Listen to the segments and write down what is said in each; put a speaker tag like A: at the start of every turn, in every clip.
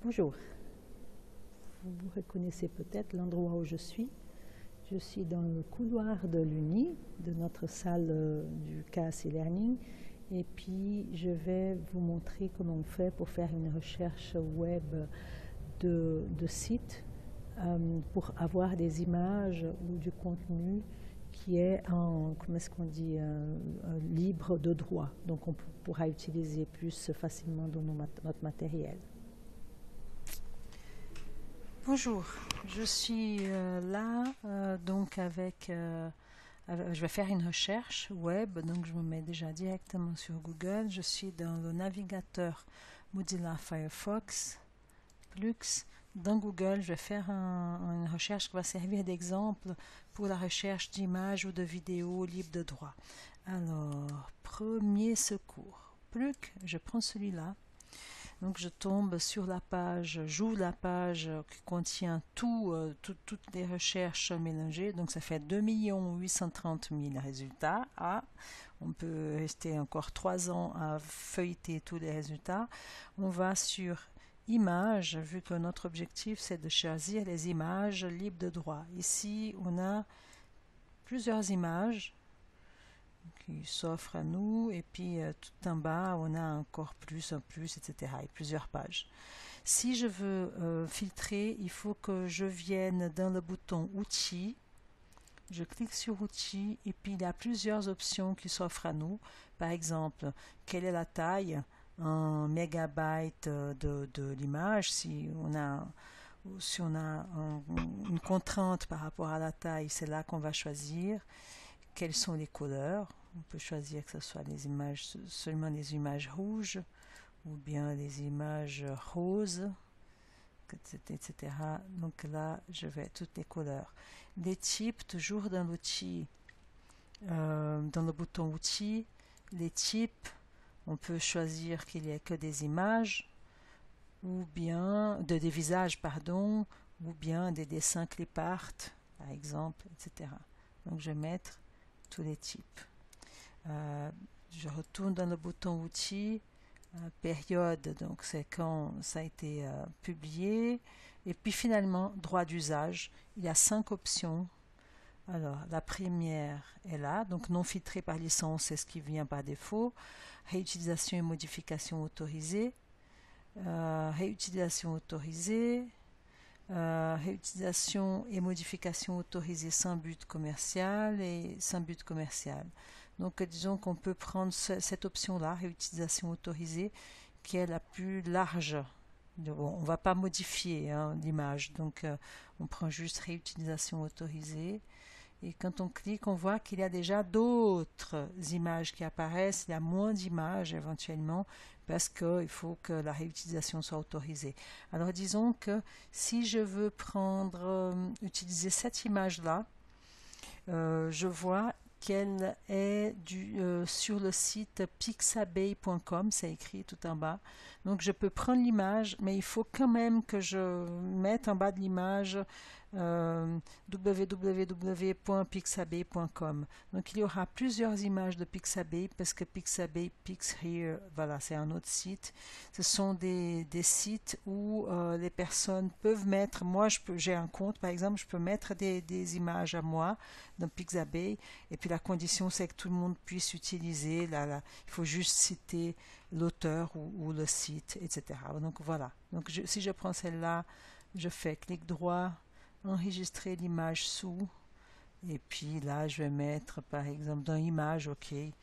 A: Bonjour, vous reconnaissez peut-être l'endroit où je suis. Je suis dans le couloir de l'Uni, de notre salle du CAS e-learning, et puis je vais vous montrer comment on fait pour faire une recherche web de sites pour avoir des images ou du contenu qui est en, comment est-ce qu'on dit, libre de droit. Donc on pourra utiliser plus facilement dans notre matériel. Bonjour, je suis là donc avec, je vais faire une recherche web, donc je me mets déjà directement sur Google. Je suis dans le navigateur Mozilla Firefox Plus. Dans Google, je vais faire une recherche qui va servir d'exemple pour la recherche d'images ou de vidéos libres de droit. Alors, premier secours. Plus, je prends celui-là. Donc je tombe sur la page, j'ouvre la page qui contient toutes les recherches mélangées. Donc ça fait 2 830 000 résultats. Ah, on peut rester encore 3 ans à feuilleter tous les résultats. On va sur images, vu que notre objectif c'est de choisir les images libres de droit. Ici on a plusieurs images qui s'offre à nous, et puis tout en bas on a encore plus, etc. et plusieurs pages. Si je veux filtrer, il faut que je vienne dans le bouton outils, je clique sur outils, et puis il y a plusieurs options qui s'offrent à nous. Par exemple, quelle est la taille en mégabytes de l'image. Si on a une contrainte par rapport à la taille, c'est là qu'on va choisir. Quelles sont les couleurs? On peut choisir que ce soit les images, seulement les images rouges ou bien les images roses, etc. Donc là, je vais toutes les couleurs. Les types, toujours dans l'outil, dans le bouton outils, les types, on peut choisir qu'il n'y ait que des images, ou bien des visages, pardon, ou bien des dessins clip art, par exemple, etc. Donc je vais mettre tous les types. Je retourne dans le bouton outils, période, donc c'est quand ça a été publié, et puis finalement droit d'usage. Il y a 5 options. Alors la première est là, donc non filtré par licence, c'est ce qui vient par défaut. Réutilisation et modification autorisée, réutilisation autorisée, réutilisation et modification autorisée sans but commercial et sans but commercial. Donc disons qu'on peut prendre cette option-là, réutilisation autorisée, qui est la plus large. Bon, on ne va pas modifier l'image, donc on prend juste réutilisation autorisée. Et quand on clique, on voit qu'il y a déjà d'autres images qui apparaissent. Il y a moins d'images éventuellement parce qu'il faut que la réutilisation soit autorisée. Alors disons que si je veux utiliser cette image-là, je vois qu'elle est sur le site pixabay.com, c'est écrit tout en bas. Donc je peux prendre l'image, mais il faut quand même que je mette en bas de l'image www.pixabay.com. Donc il y aura plusieurs images de Pixabay parce que Pixabay, PixHere, voilà, c'est un autre site. Ce sont des sites où les personnes peuvent mettre, moi j'ai un compte par exemple, je peux mettre des images à moi dans Pixabay, et puis la condition c'est que tout le monde puisse utiliser, il faut juste citer l'auteur ou le site, etc. Donc voilà, donc si je prends celle-là, je fais clic droit, enregistrer l'image sous, et puis là je vais mettre par exemple dans image, ok, et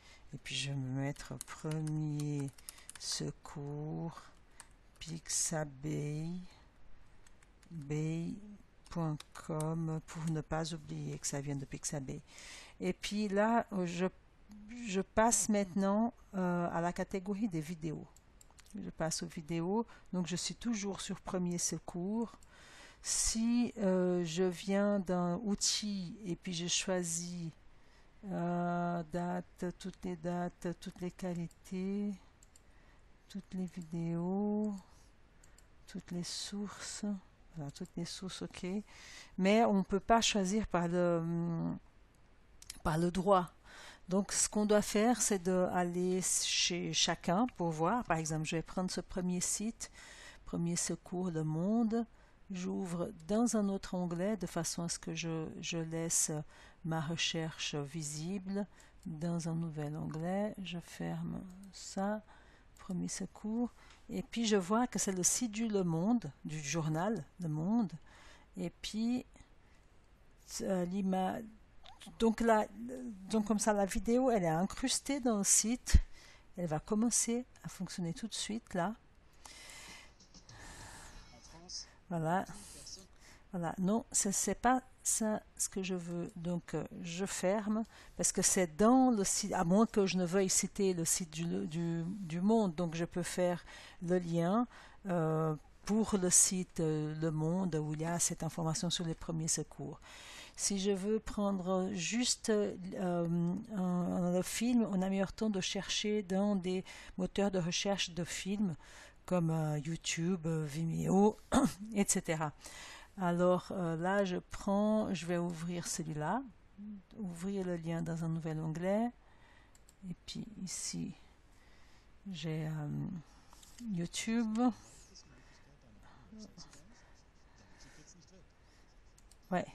A: puis je vais mettre premier secours pixabay.com pour ne pas oublier que ça vient de Pixabay. Et puis là je passe maintenant à la catégorie des vidéos. Je passe aux vidéos, donc je suis toujours sur premier secours. Si je viens d'un outil et puis je choisis date, toutes les qualités, toutes les vidéos, toutes les sources, voilà, toutes les sources, ok. Mais on ne peut pas choisir par le droit. Donc ce qu'on doit faire, c'est d'aller chez chacun pour voir. Par exemple, je vais prendre ce premier site Premier secours, le monde. J'ouvre dans un autre onglet de façon à ce que je laisse ma recherche visible dans un nouvel onglet. Je ferme ça, premier secours. Et puis je vois que c'est le site du Le Monde, du journal Le Monde. Et puis l'image. Donc comme ça, la vidéo, elle est incrustée dans le site. Elle va commencer à fonctionner tout de suite là. Voilà. Voilà. Non, c'est pas ça ce que je veux. Donc je ferme parce que c'est dans le site, à moins que je ne veuille citer le site du Monde. Donc je peux faire le lien pour le site Le Monde où il y a cette information sur les premiers secours. Si je veux prendre juste le film, on a meilleur temps de chercher dans des moteurs de recherche de films comme YouTube, Vimeo, etc. Alors là, je vais ouvrir celui-là, ouvrir le lien dans un nouvel onglet. Et puis ici, j'ai YouTube. Ouais.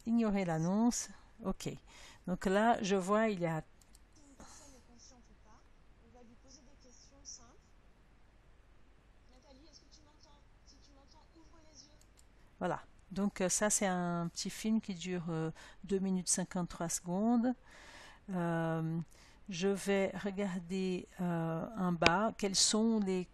A: Ignorer l'annonce. Ok. Donc là, je vois, il y a... Voilà. Donc ça, c'est un petit film qui dure 2 minutes 53 secondes. Je vais regarder en bas quelles sont les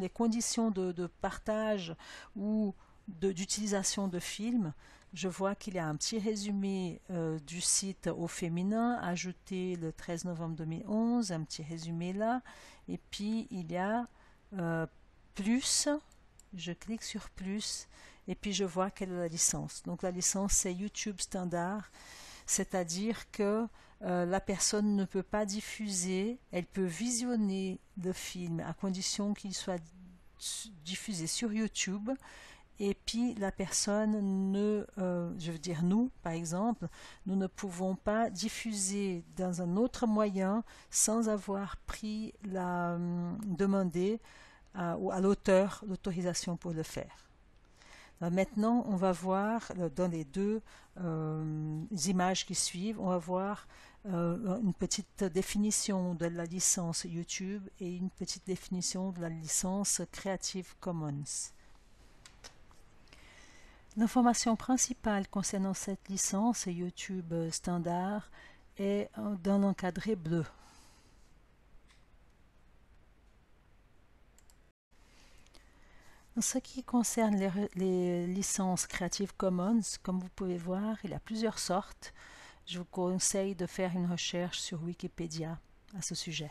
A: conditions de partage ou d'utilisation de films. Je vois qu'il y a un petit résumé du site au féminin, ajouté le 13 novembre 2011, un petit résumé là. Et puis il y a plus, je clique sur plus, et puis je vois quelle est la licence. Donc la licence, c'est YouTube Standard, c'est-à-dire que la personne ne peut pas diffuser, elle peut visionner le film à condition qu'il soit diffusé sur YouTube. Et puis la personne je veux dire nous par exemple, nous ne pouvons pas diffuser dans un autre moyen sans avoir demandé à l'auteur l'autorisation pour le faire. Maintenant, on va voir dans les deux images qui suivent, on va voir une petite définition de la licence YouTube et une petite définition de la licence Creative Commons. L'information principale concernant cette licence YouTube standard est dans l'encadré bleu. En ce qui concerne les licences Creative Commons, comme vous pouvez voir, il y a plusieurs sortes. Je vous conseille de faire une recherche sur Wikipédia à ce sujet.